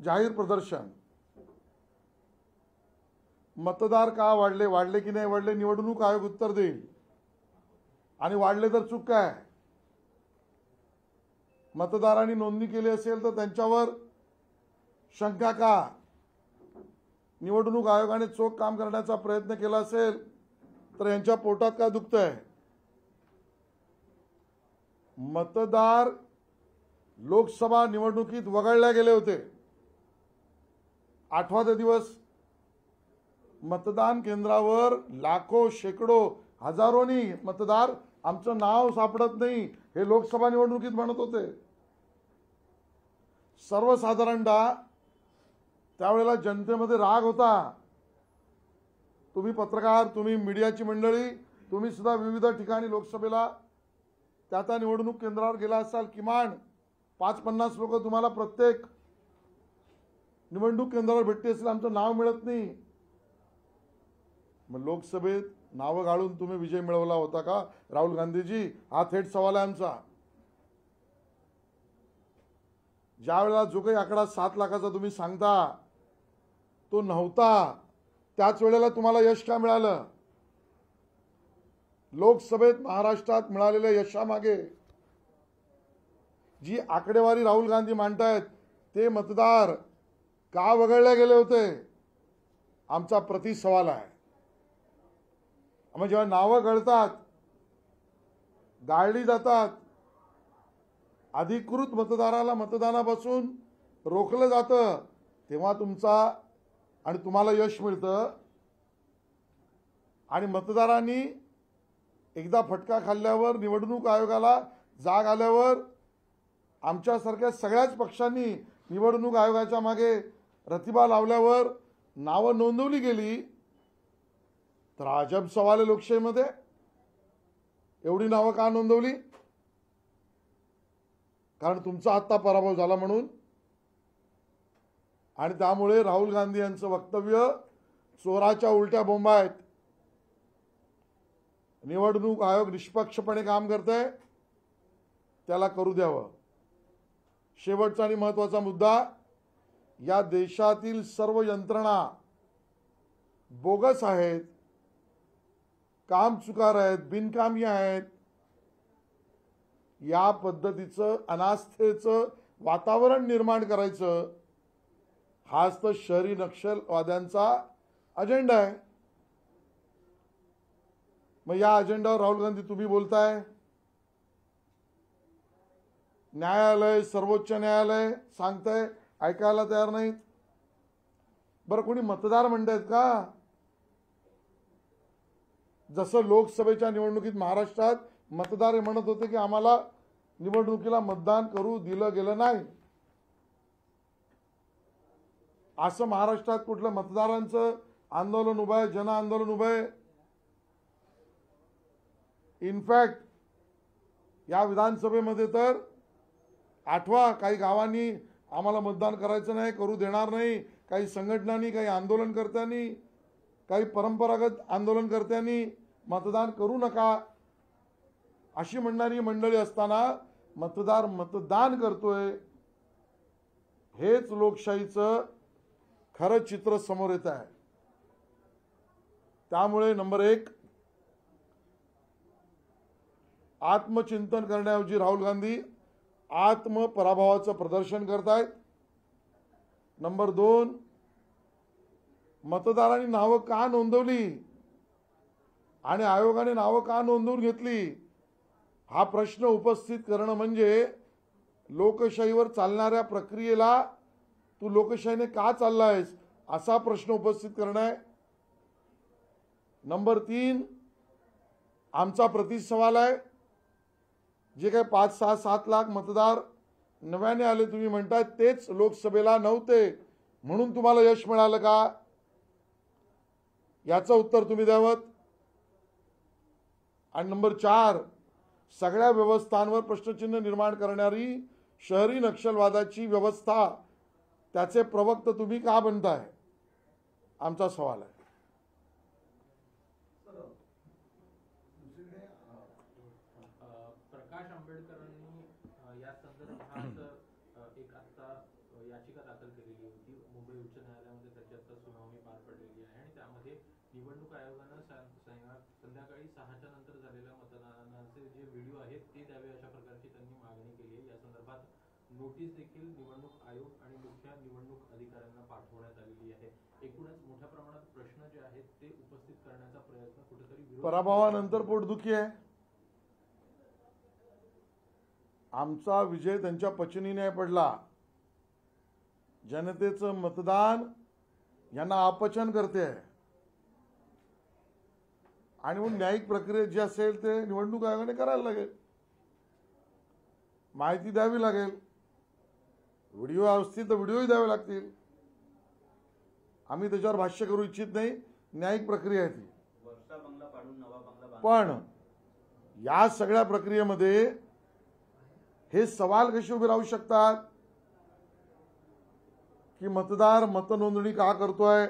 जाहीर प्रदर्शन, मतदार का वाढले की नाही वाढले निवडणूक आयोग उत्तर देईल, आणि वाढले तर चूक काय? मतदारांनी नोंदणी केली असेल तर त्यांच्यावर शंका का? निवडणूक आयोगाने चोख काम करण्याचा प्रयत्न केला असेल तर यांच्या पोटात काय दुखतंय? मतदार लोकसभा निवडणुकीत वगळले गेले होते. 8वाचा दिवस मतदान केंद्रावर लाखो शेकडो हजारोनी मतदार आमचं नाव सापडत नाही हे लोकसभा निवडणुकीत म्हणत होते. सर्वसाधारणतः त्यावेळेला जनतेमध्ये राग होता. तुम्ही पत्रकार, तुम्ही मीडियाची मंडळी, तुम्ही सुद्धा विविध ठिकाणी लोकसभेला त्या निवडणूक केंद्रावर गेला असाल. किमान 5-50 लोक तुम्हाला प्रत्येक निवडणूक केंद्रावर भेटते असेल. आमचं नाव मिळत नाही. मग लोकसभेत नावं गाळून तुम्ही विजय मिळवला होता का राहुल गांधीजी? हा थेट सवाल आहे आमचा. ज्या वेळेला जो काही आकडा 7 लाखाचा तुम्ही सांगता तो नव्हता, त्याच वेळेला तुम्हाला यश का मिळालं? लोकसभेत महाराष्ट्रात मिळालेल्या यशामागे जी आकडेवारी राहुल गांधी मांडतायत ते मतदार का वगळले गेले होते? आमचा प्रतिसवाल आहे. मग जेव्हा नावं गळतात, गाळली जातात, अधिकृत मतदाराला मतदानापासून रोखलं जातं, तेव्हा तुमचा आणि तुम्हाला यश मिळतं. आणि मतदारांनी एकदा फटका खाल्ल्यावर, निवडणूक आयोगाला जाग आल्यावर, आमच्यासारख्या सगळ्याच पक्षांनी निवडणूक आयोगाच्या मागे रतिबा लावल्यावर नावं नोंदवली गेली. तर अजब सवाल आहे लोकशाहीमध्ये, एवढी नावं का नोंदवली? कारण तुमचा आत्ता पराभव झाला म्हणून. आणि त्यामुळे राहुल गांधी यांचं वक्तव्य चोराच्या उलट्या बोंबा आहेत. निवडणूक आयोग निष्पक्षपणे काम करतंय, त्याला करू द्यावं. शेवटचा आणि महत्त्वाचा मुद्दा, या देशातील सर्व यंत्रणा बोगस आहेत, कामचुकार आहेत, बिनकामी आहेत. या पद्धतीचं अनास्थेचं वातावरण निर्माण करायचं हाच तर शहरी नक्षलवाद्यांचा अजेंडा आहे. मग या अजेंडावर राहुल गांधी तुम्ही बोलताय. न्यायालय, सर्वोच्च न्यायालय सांगताय, ऐकायला तयार नाहीत. बरं, कोणी मतदार म्हणतायत का? जसं लोकसभेच्या निवडणुकीत महाराष्ट्रात मतदार म्हणत होते की आम्हाला निवडणुकीला मतदान करू दिलं गेलं नाही, असं महाराष्ट्रात कुठलं मतदारांचं आंदोलन उभं आहे, जन आंदोलन उभं आहे? इनफॅक्ट या विधानसभेमध्ये तर आठवा काही गावांनी आम्हाला मतदान करायचं नाही, करू देणार नाही, काही संघटनांनी, काही आंदोलनकर्त्यांनी, काही परंपरागत आंदोलनकर्त्यांनी मतदान करू नका अशी म्हणणारी मंडळी असताना मतदार मतदान करतोय. हेच लोकशाहीचं खरं चित्र समोर येत आहे. त्यामुळे नंबर 1, आत्मचिंतन करण्याऐवजी राहुल गांधी आत्मपराभवाचं प्रदर्शन करतायत. नंबर 2, मतदारांनी नावं का नोंदवली आणि आयोगाने नावं का नोंदवून घेतली हा प्रश्न उपस्थित करणं म्हणजे लोकशाहीवर चालणाऱ्या प्रक्रियेला तू लोकशाहीने का चाललायस असा प्रश्न उपस्थित करणं आहे. नंबर 3, आमचा प्रतिसवाल आहे. जे काही 5, 6, 7 लाख मतदार नव्याने आले तुम्ही म्हणताय, तेच लोकसभेला नव्हते म्हणून तुम्हाला यश मिळालं का? याचं उत्तर तुम्ही द्यावं. आणि नंबर 4, सगळ्या व्यवस्थांवर प्रश्नचिन्ह निर्माण करणारी शहरी नक्षलवादाची व्यवस्था, त्याचे प्रवक्ते तुम्ही का बनताय? आमचा सवाल आहे. प्रकाश आंबेडकरांनी या संदर्भात एक आता याचिका दाखल केलेली होती. निवडणूक आयोगानं संध्याकाळी 6च्या नंतर झालेल्या मतदानाचे जे व्हिडिओ आहेत ते द्यावे अशा प्रकारची त्यांनी मागणी केली आहे. या संदर्भात नोटीस देखील निवडणूक आयोग आणि मुख्य निवडणूक अधिकाऱ्यांना पाठवण्यात आलेली आहे. एकूणच मोठ्या प्रमाणात प्रश्न जे आहेत ते उपस्थित करण्याचा प्रयत्न कुठेतरी पराभवानंतर पोटदुखी आहे. आमचा विजय त्यांच्या पचनी नाही पडला. जनतेचं मतदान यांना अपचन करते आणि म्हणून न्यायिक प्रक्रिया जी असेल ते निवडणूक आयोगाने करायला लागेल, माहिती द्यावी लागेल, व्हिडिओ असतील तर व्हिडिओही द्यावे लागतील. आम्ही त्याच्यावर भाष्य करू इच्छित नाही, न्यायिक प्रक्रिया आहे ती. पण या सगळ्या प्रक्रियेमध्ये हे सवाल कसे उभे राहू शकतात की मतदार मतनोंदणी का करतोय,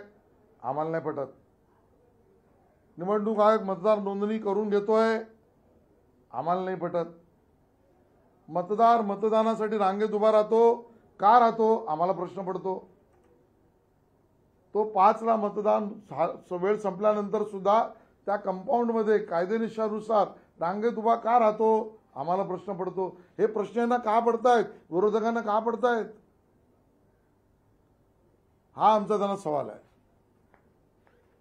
आम्हाला नाही पटत. निवडणूक आयोग मतदार नोंदणी करून घेतोय, आम्हाला नाही पटत. मतदार मतदानासाठी रांगेत उभा राहतो का राहतो, आम्हाला प्रश्न पडतो. तो 5ला मतदान वेळ संपल्यानंतर सुद्धा त्या कंपाऊंडमध्ये कायदेनिषेनुसार रांगेत उभा का राहतो, आम्हाला प्रश्न पडतो. हे प्रश्न यांना का पडतायत, विरोधकांना का पडतायत, हा आमचा त्यांना सवाल आहे.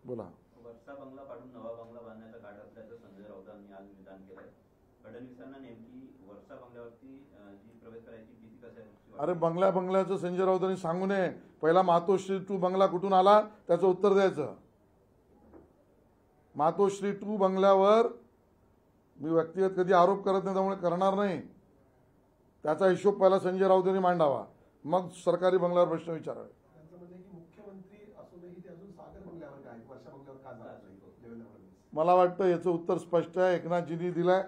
बोला. वर्षा बंगला पाडून नवा बंगला बांधण्याचा काढ असल्याचं संजय राऊतांनी आज विधान केलंय. फडणवीसांना नेमकी वर्षा बंगल्यावरती जी प्रवेश करायची भीती कशाची? अरे बंगल्याचं संजय राऊतांनी सांगू नये. पहिला मातोश्री 2 बंगला कुठून आला त्याचं उत्तर द्यायचं. मातोश्री 2 बंगल्यावर मी व्यक्तिगत कधी आरोप करत नाही, त्यामुळे करणार नाही. त्याचा हिशोब पहिला संजय राऊतांनी मांडावा, मग सरकारी बंगल्यावर प्रश्न विचारावे. मला वाटतं याचं उत्तर स्पष्ट आहे. एकनाथजींनी दिलंय.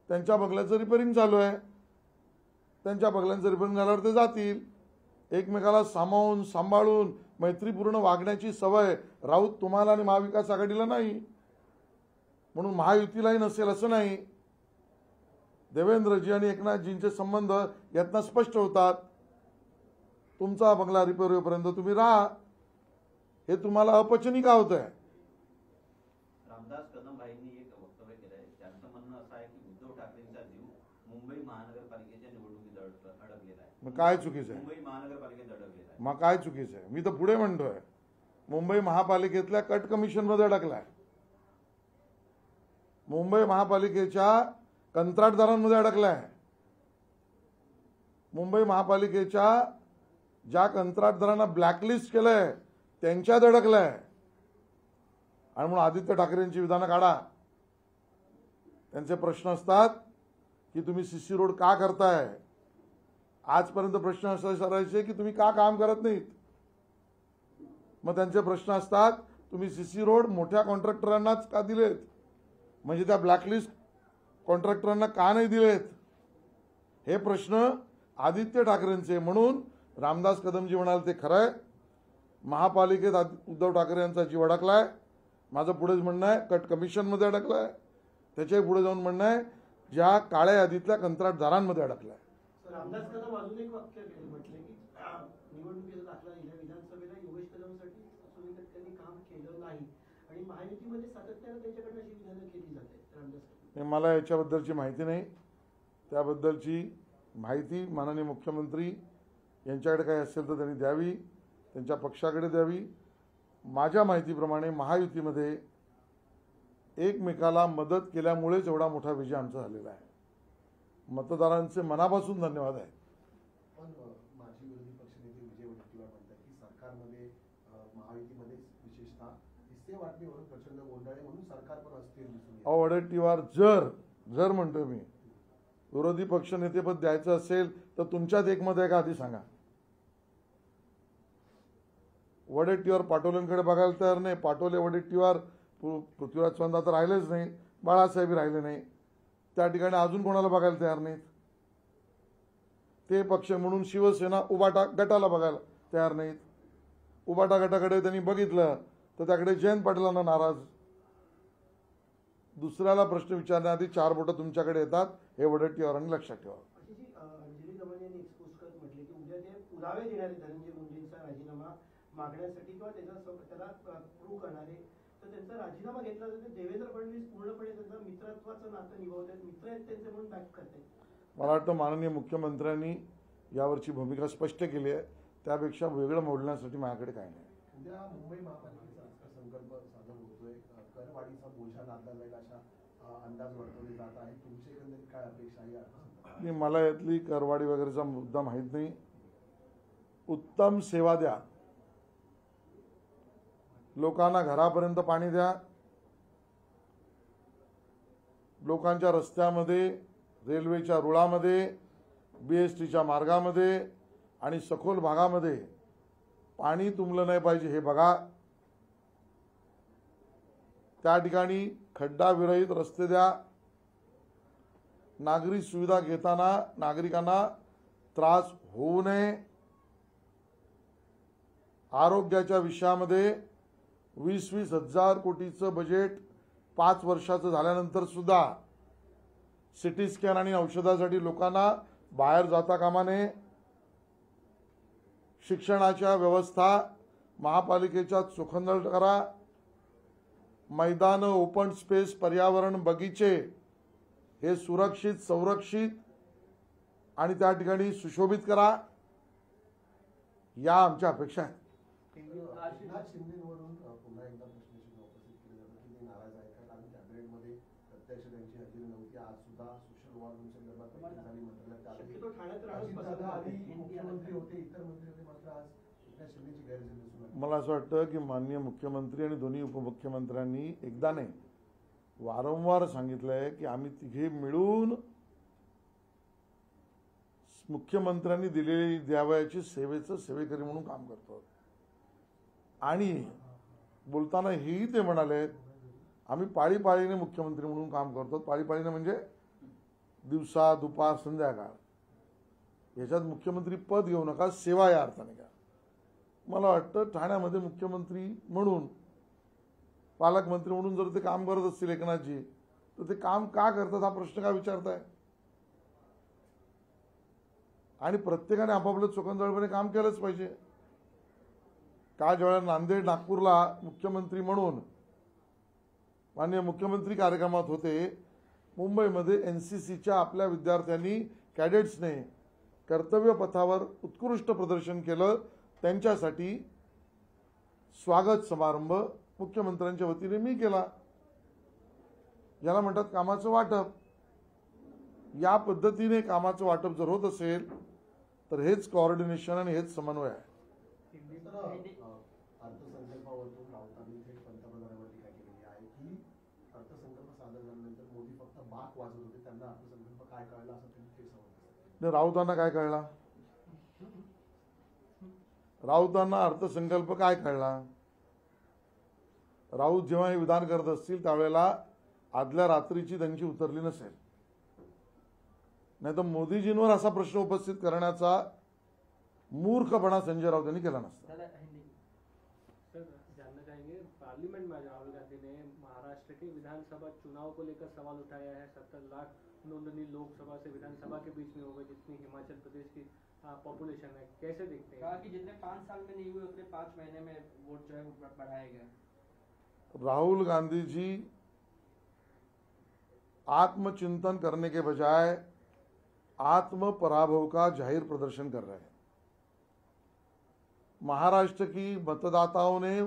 त्यांच्या बंगल्याचं रिपेअरिंग चालू आहे. त्यांच्या बंगल्यांचं रिपेअरिंग झाल्यावर ते जातील. एकमेकाला सामावून सांभाळून मैत्रीपूर्ण वागण्याची सवय राऊत तुम्हाला आणि महाविकास आघाडीला नाही, म्हणून महायुतीलाही नसेल असं नाही. देवेंद्रजी आणि एकनाथजींचे संबंध यातनं स्पष्ट होतात. तुमचा बंगला रिपेअर होईपर्यंत तुम्ही राहा, हे तुम्हाला अपचनी का होत आहे? रामदास कदम भाईंनी एक वक्तव्य केलंय. त्यांचं म्हणणं असं आहे की उद्धव ठाकरेंचा जीव मुंबई महानगरपालिकेच्या निवडणुकीत अडकलेला आहे. मग काय चुकीचं आहे? मुंबई महानगरपालिकेत अडकलेला आहे. मग काय चुकीचं आहे? मी तर पुढे म्हणतोय, मुंबई महापालिकेतल्या कट कमिशनमध्ये अडकलाय. मुंबई महापालिकेच्या कंत्राटदारांमध्ये अडकलाय. मुंबई महापालिकेच्या ज्या कंत्राटदारांना ब्लॅकलिस्ट केलंय त्यांच्यात अडकलाय. आणि म्हणून आदित्य ठाकरेंची विधानं काढा. त्यांचे प्रश्न असतात की तुम्ही सीसी रोड का करताय. आजपर्यंत प्रश्न असे विचारायचे की तुम्ही का काम करत नाहीत. मग त्यांचे प्रश्न असतात तुम्ही सीसी रोड मोठ्या कॉन्ट्रॅक्टरांनाच का दिलेत, म्हणजे त्या ब्लॅकलिस्ट कॉन्ट्रॅक्टरांना का नाही दिलेत, हे प्रश्न आदित्य ठाकरेंचे. म्हणून रामदास कदमजी म्हणाले ते खरं आहे. महापालिकेत उद्धव ठाकरे यांचा जीव अडकलाय. माझं पुढेच म्हणणं आहे कट कमिशनमध्ये अडकलाय. त्याच्याही पुढे जाऊन म्हणणं आहे ज्या काळ्या यादीतल्या कंत्राटदारांमध्ये अडकलाय. रामदास कदम अजून एक वाक्य म्हटले की निवडणुकीचा दाखला दिला विधानसभेला योगेश कदमसाठी सुनील तटकरेंनी काम केलं नाही आणि महायुतीमध्ये सातत्यानं त्यांच्याकडनं अशी विधानं केली जाते. रामदास कदम, मला याच्याबद्दलची माहिती नाही. त्याबद्दलची माहिती माननीय मुख्यमंत्री यांच्याकडे काही असेल तर त्यांनी द्यावी, त्यांच्या पक्षाकडे द्यावी. माझ्या माहितीप्रमाणे महायुतीमध्ये एकमेकाला मदत केल्यामुळेच एवढा मोठा विजय आमचा झालेला आहे. मतदारांचे मनापासून धन्यवाद आहे. पण माजी विरोधी पक्षनेते विजय वडेट्टीवार म्हणतात की सरकारमध्ये महायुतीमध्ये विशेषतः हिस्से वाटणीवरून प्रचंड गोंधळ आहे, म्हणून सरकार पण अस्थिर दिसून येते. वडेट्टीवार जर म्हणतोय मी, विरोधी पक्षनेतेपद द्यायचं असेल तर तुमच्यात एकमत आहे का आधी सांगा. वडेट्टीवार पाटोलेंकडे बघायला तयार नाही. पाटोले वडेट्टीवार पृथ्वीराज चव्हाण तर राहिलेच नाही, बाळासाहेब राहिले नाही. त्या ठिकाणी अजून कोणाला बघायला तयार नाहीत. ते पक्ष म्हणून शिवसेना उबाटा गटाला बघायला तयार नाहीत. उबाटा गटाकडे त्यांनी बघितलं तर त्याकडे जयंत पाटीलांना नाराज. दुसऱ्याला प्रश्न विचारण्याआधी 4 बोटं तुमच्याकडे येतात, हे वडेट्टीवारांनी लक्षात ठेवा. अशी जी अंजली दमन यांनी एक्सपोज करत म्हटले की उद्या ते पुरावे देणारे धनंजय मुंडेंचा राजीनामा मागण्यासाठी किंवा त्याला प्रूव्ह करणारे, तर त्यांचा राजीनामा घेतला जातो. देवेंद्र फडणवीस पूर्णपणे त्यांचं मित्रत्वाचं नातं निभावतात, मित्र आहेत त्यांचे म्हणून बॅक करतात. मला वाटतं माननीय मुख्यमंत्र्यांनी यावरची भूमिका स्पष्ट केली आहे. त्यापेक्षा वेगळं मोडण्यासाठी माझ्याकडे काही नाही. उद्या मुंबई महापालिकेचा अर्थसंकल्प सादर होतोय. करवाढीचा बोजा लादला जाईल अशा अंदाज वर्तवले जात आहे. तुमची एकंदरीत काय अपेक्षा आहे या अर्थसंकल्पात? आणि मला यातली करवाढी वगैरेचा मुद्दा माहीत नाही. उत्तम सेवा द्या, लोकांना घरापर्यंत पाणी द्या, लोकांच्या रस्त्यामध्ये, रेल्वेच्या रुळामध्ये, BSTच्या मार्गामध्ये आणि सखोल भागामध्ये पाणी तुंबलं नाही पाहिजे हे बघा. त्या ठिकाणी खड्डाविरहित रस्ते द्या. नागरी सुविधा घेताना नागरिकांना त्रास होऊ नये. आरोग्याच्या विषयामध्ये 20-20 हजार कोटीचं बजेट 5 वर्षाचं झाल्यानंतर सुद्धा सिटी स्कॅन आणि औषधासाठी लोकांना बाहेर जाता कामा नये. शिक्षणाच्या व्यवस्था महापालिकेच्या चोखंदळ करा. मैदान, ओपन स्पेस, पर्यावरण, बगीचे हे सुरक्षित, संरक्षित आणि त्या ठिकाणी सुशोभित करा. या आमच्या अपेक्षा आहेत. एकनाथ शिंदेवरून पुन्हा एकदा प्रश्न उपस्थित केले जातात की ते नाराज आहेत का? कारण कॅबिनेटमध्ये प्रत्यक्ष त्यांची हजेरी नव्हती. आज सुद्धा सोशल वॉर्म संदर्भात बैठक झाली. शक्यतो ठाण्यात राहणं अजित पसंत दादा आणि करतात. मुख्यमंत्री होते, इतर मंत्री होते, मात्र आज एकनाथ शिंदेची गैरहजेरी दिसून आली. मला असं वाटतं की माननीय मुख्यमंत्री आणि दोन्ही उपमुख्यमंत्र्यांनी एकदा नाही वारंवार सांगितलं आहे की आम्ही तिघे मिळून मुख्यमंत्र्यांनी दिलेली द्यावयाची सेवेचं सेवेकरी म्हणून काम करतो. आणि बोलताना हेही ते म्हणाले आम्ही पाळीपाळीने मुख्यमंत्री म्हणून काम करतो. पाळीपाळीने म्हणजे दिवसा, दुपार, संध्याकाळ. याच्यात मुख्यमंत्री पद घेऊ नका, सेवा या अर्थाने घ्या. मला वाटतं ठाण्यामध्ये मुख्यमंत्री म्हणून, पालकमंत्री म्हणून जर ते काम करत असतील एकनाथजी, तर ते काम का करतात हा प्रश्न का विचारताय? आणि प्रत्येकाने आपापलं चोखंदळपणे काम केलंच पाहिजे. का ज्यावेळेला नांदेड, नागपूरला मुख्यमंत्री म्हणून माननीय मुख्यमंत्री कार्यक्रमात होते, मुंबईमध्ये NCCच्या आपल्या विद्यार्थ्यांनी, कॅडेट्सने कर्तव्य पथावर उत्कृष्ट प्रदर्शन केलं. त्यांच्यासाठी स्वागत समारंभ मुख्यमंत्र्यांच्या वतीने मी केला. याला म्हणतात कामाचं वाटप. या पद्धतीने कामाचं वाटप जर होत असेल तर हेच कोऑर्डिनेशन आणि हेच समन्वय आहे. अर्थसंकल्पावरून राऊतांनी थेट पंतप्रधानांवर टीका केलेली आहे की अर्थसंकल्प सादर झाल्यानंतर मोदी फक्त बाक वाजवत होते, त्यांना अर्थसंकल्प काय कळला असं त्यांनी थेट सांगितलं. राऊतांना काय कळला? राऊतांना अर्थसंकल्प काय कळला? राऊत जेव्हा हे विधान करत असतील त्यावेळेला आदल्या रात्रीची त्यांची उतरली नसेल. नाही तर मोदीजींवर असा प्रश्न उपस्थित करण्याचा मूर्खपणा संजय राऊत यांनी केला नसता. सर जानना चाहेंगे, पार्लियामेंट में राहुल गांधी ने महाराष्ट्र के विधानसभा चुनाव को लेकर सवाल उठाया है. 70 लाख नोंदनी लोकसभा से विधानसभा के बीच में होगा जितनी हिमाचल प्रदेश की पॉपुलेशन है. कैसे देखते हैं? कहा कि जितने 5 साल में नहीं हुए उतने 5 महीने में वोट जो है वो बढ़ाया गया. राहुल गांधी जी आत्मचिंतन करने के बजाय आत्म पराभव का जाहिर प्रदर्शन कर रहे हैं. महाराष्ट्र की मतदाताओं ने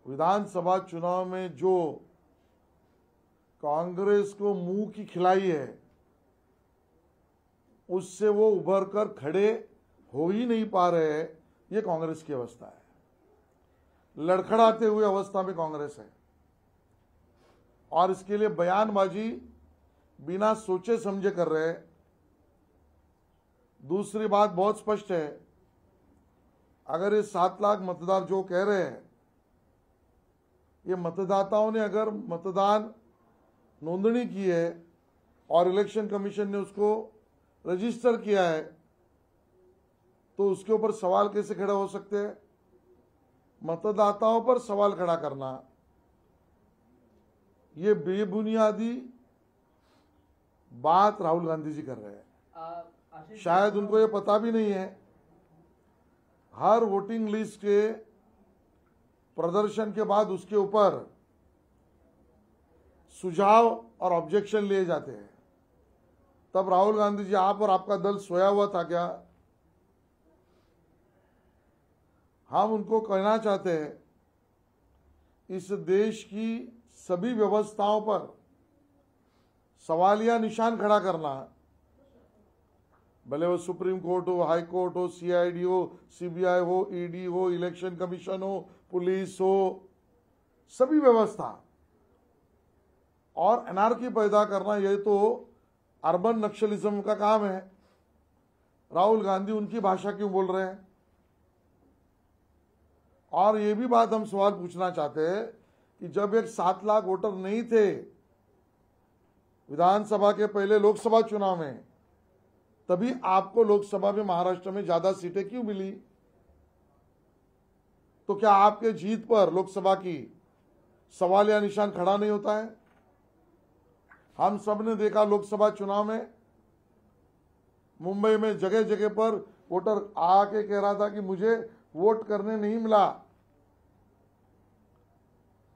विधानसभा चुनाव में जो कांग्रेस को मुंह की खिलाई है उससे वो उभर कर खड़े हो ही नहीं पा रहे. ये कांग्रेस की अवस्था है. लड़खड़ाते हुए अवस्था में कांग्रेस है और इसके लिए बयानबाजी बिना सोचे समझे कर रहे हैं. दूसरी बात बहुत स्पष्ट है, अगर ये 7 लाख मतदार जो कह रहे हैं, ये मतदाताओं ने अगर मतदान नोंदणी की है और इलेक्शन कमीशन ने उसको रजिस्टर किया है तो उसके ऊपर सवाल कैसे खड़े हो सकते हैं? मतदाताओं पर सवाल खड़ा करना ये बेबुनियादी बात राहुल गांधी जी कर रहे हैं. शायद उनको ये पता भी नहीं है. हर वोटिंग लिस्ट के प्रदर्शन के बाद उसके ऊपर सुझाव और ऑब्जेक्शन लिए जाते हैं। तब राहुल गांधी जी, आप और आपका दल सोया हुआ था क्या? हम उनको कहना चाहते हैं, इस देश की सभी व्यवस्थाओं पर सवालिया निशान खड़ा करना, भले वो सुप्रीम कोर्ट हो, हाई कोर्ट हो, सीआईडी हो, सीबीआई हो, ईडी हो, इलेक्शन कमीशन हो, पुलिस हो, सभी व्यवस्था और एनार्की पैदा करना, ये तो अर्बन नक्सलिज्म का काम है। राहुल गांधी उनकी भाषा क्यों बोल रहे हैं? और ये भी बात हम सवाल पूछना चाहते हैं कि जब एक 7 लाख वोटर नहीं थे विधानसभा के पहले लोकसभा चुनाव में, तभी आपको लोकसभा में महाराष्ट्र में ज्यादा सीटें क्यों मिली? तो क्या आपके जीत पर लोकसभा की सवालिया निशान खड़ा नहीं होता है? हम सब ने देखा लोकसभा चुनाव में मुंबई में जगह जगह पर वोटर आके कह रहा था कि मुझे वोट करने नहीं मिला।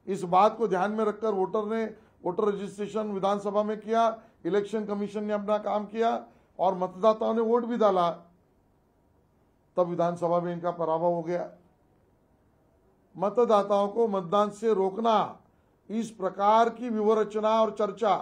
इस बात को ध्यान में रखकर वोटर ने वोटर रजिस्ट्रेशन विधानसभा में किया, इलेक्शन कमीशन ने अपना काम किया और मतदाताओं ने वोट भी डाला, तब विधानसभा में इनका पराभव हो गया। मतदाताओं को मतदान से रोकना, इस प्रकार की व्यूहरचना और चर्चा,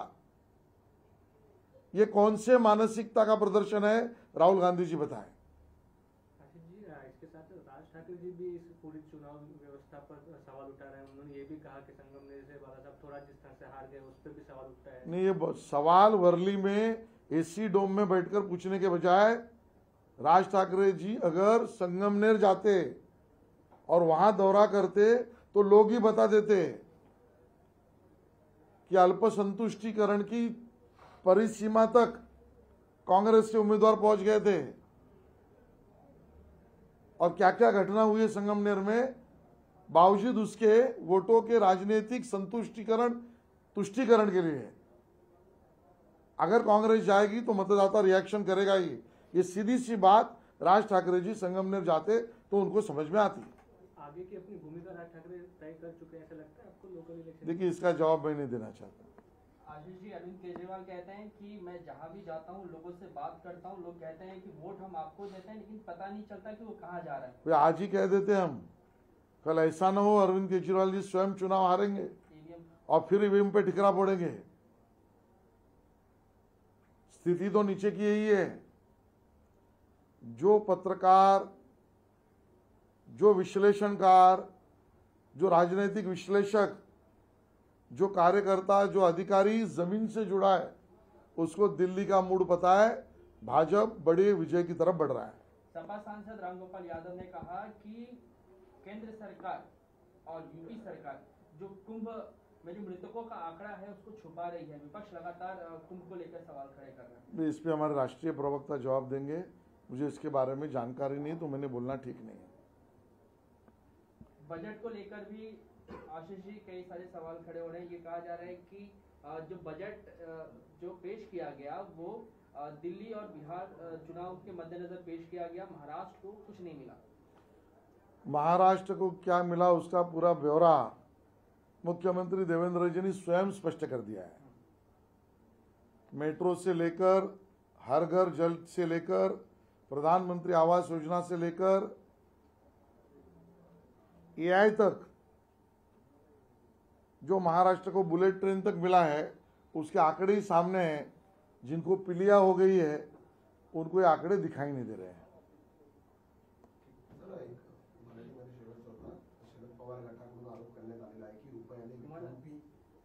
ये कौन से मानसिकता का प्रदर्शन है? राहुल गांधी जी बताएं। आशीष जी, इसके साथ राज ठाकरे जी भी इस पूरी चुनाव व्यवस्था पर सवाल उठा रहे हैं। उन्होंने ये भी कहा कि संगमनेर से बाला साहब थोड़ा जिस तरह से हार गए, उस पर भी सवाल उठता है। नहीं, ये सवाल वर्ली में एसी डोम में बैठकर पूछने के बजाय राज ठाकरे जी अगर संगमनेर जाते और वहां दौरा करते तो लोग ही बता देते कि अल्पसंतुष्टिकरण की परिसीमा तक कांग्रेस के उम्मीदवार पहुंच गए थे और क्या क्या घटना हुई है संगमनेर में। बावजूद उसके वोटों के राजनीतिक तुष्टिकरण के लिए अगर कांग्रेस जाएगी तो मतदाता रिएक्शन करेगा ही। ये सीधी सी बात राज ठाकरे जी संगमनेर जाते तो उनको समझ में आती। आगे की अपनी भूमिका राज ठाकरे तय कर चुके हैं, ऐसा लगता है आपको लोकल इलेक्शन? देखिए, इसका जवाब मैं नहीं देना चाहता। आशीष जी, अरविंद केजरीवाल कहते हैं कि मैं जहां भी जाता हूं लोगों से बात करता हूं, लोग कहते हैं कि वोट हम आपको देते हैं लेकिन पता नहीं चलता कि वो कहां जा रहा है। वे आज ही कह देते हम, कल ऐसा ना हो अरविंद केजरीवाल जी स्वयं चुनाव हारेंगे ईवीएम और फिर ईवीएम पे ठिकरा पड़ेंगे। स्थिति तो नीचे की यही है। जो पत्रकार, जो विश्लेषणकार, जो राजनीतिक विश्लेषक, जो कार्यकर्ता, जो अधिकारी जमीन से जुड़ा है, उसको दिल्ली का मूड पता है। भाजपा बड़े विजय की तरफ बढ़ रहा है। सपा सांसद रामगोपाल यादव ने कहा कि केंद्र सरकार और यूपी सरकार जो कुंभ में जो मृतकों का आंकड़ा है उसको छुपा रही है। विपक्ष लगातार कुंभ को लेकर सवाल खड़े कर रहा है। इस पे हमारे राष्ट्रीय प्रवक्ता जवाब देंगे। मुझे इसके बारे में जानकारी नहीं, तो मैंने बोलना ठीक नहीं है। बजट को लेकर भी आशीष जी कई सारे सवाल खड़े हो रहे हैं। ये कहा जा रहा है कि जो बजट जो पेश किया गया वो दिल्ली और बिहार चुनाव के मद्देनजर पेश किया गया, महाराष्ट्र को कुछ नहीं मिला। महाराष्ट्र को क्या मिला उसका पूरा ब्यौरा मुख्यमंत्री देवेंद्र जी ने स्वयं स्पष्ट कर दिया है। मेट्रो से लेकर हर घर जल से लेकर प्रधानमंत्री आवास योजना से लेकर एआई तक, जो महाराष्ट्र को बुलेट ट्रेन तक मिला है उसके आंकड़े ही सामने हैं। जिनको पीलिया हो गई है उनको ये आंकड़े दिखाई नहीं दे रहे हैं। शरद पवार गटाकडून आरोप करण्यात आलेला आहे की रुपयाने विक्रमी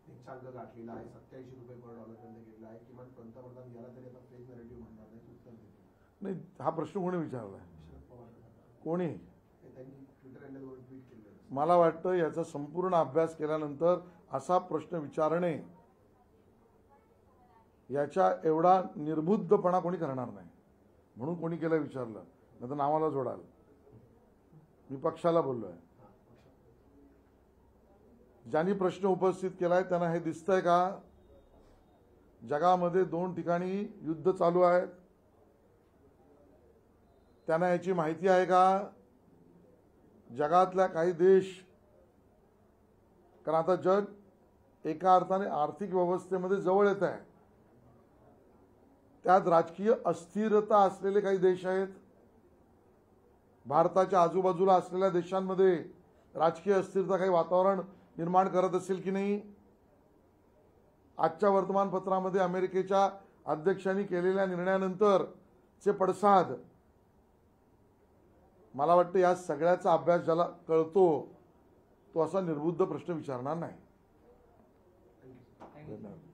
निच्चांक गाठलेला आहे, 87 रुपये पर डॉलरपर्यंत गेलेला आहे। किमान पंतप्रधान याला तरी आता फेक नरेटिव्ह म्हणणार नाही, उत्तर देतो। नाही, हा प्रश्न कोणी विचारलाय? शरद पवार कोणी? त्यांनी ट्विटर हँडलवर ट्विट केलं। मला वाटतं याचा संपूर्ण अभ्यास केल्यानंतर असा प्रश्न विचारणे याच्या एवढा निर्बुद्धपणा कोणी करणार नाही। म्हणून कोणी केलं विचारलं, नाही तर नावाला जोडाल। मी पक्षाला बोललोय। ज्यांनी प्रश्न उपस्थित केलाय त्यांना हे दिसतंय का? जगामध्ये 2 ठिकाणी युद्ध चालू आहे, त्यांना याची माहिती आहे का? जगातल्या काही देश, कारण आता जग एका अर्थाने आर्थिक व्यवस्थेमध्ये जवळ येत आहे, त्यात राजकीय अस्थिरता असलेले काही देश आहेत. भारताच्या आजूबाजूला असलेल्या देशांमध्ये राजकीय अस्थिरता काही वातावरण निर्माण करत असेल की नाही. आजच्या वर्तमानपत्रामध्ये अमेरिकेच्या अध्यक्षांनी केलेल्या निर्णयानंतरचे पडसाद, मला वाटतं या सगळ्याचा अभ्यास ज्याला कळतो तो असा निर्बुद्ध प्रश्न विचारणार नाही. थँक्यू. धन्यवाद.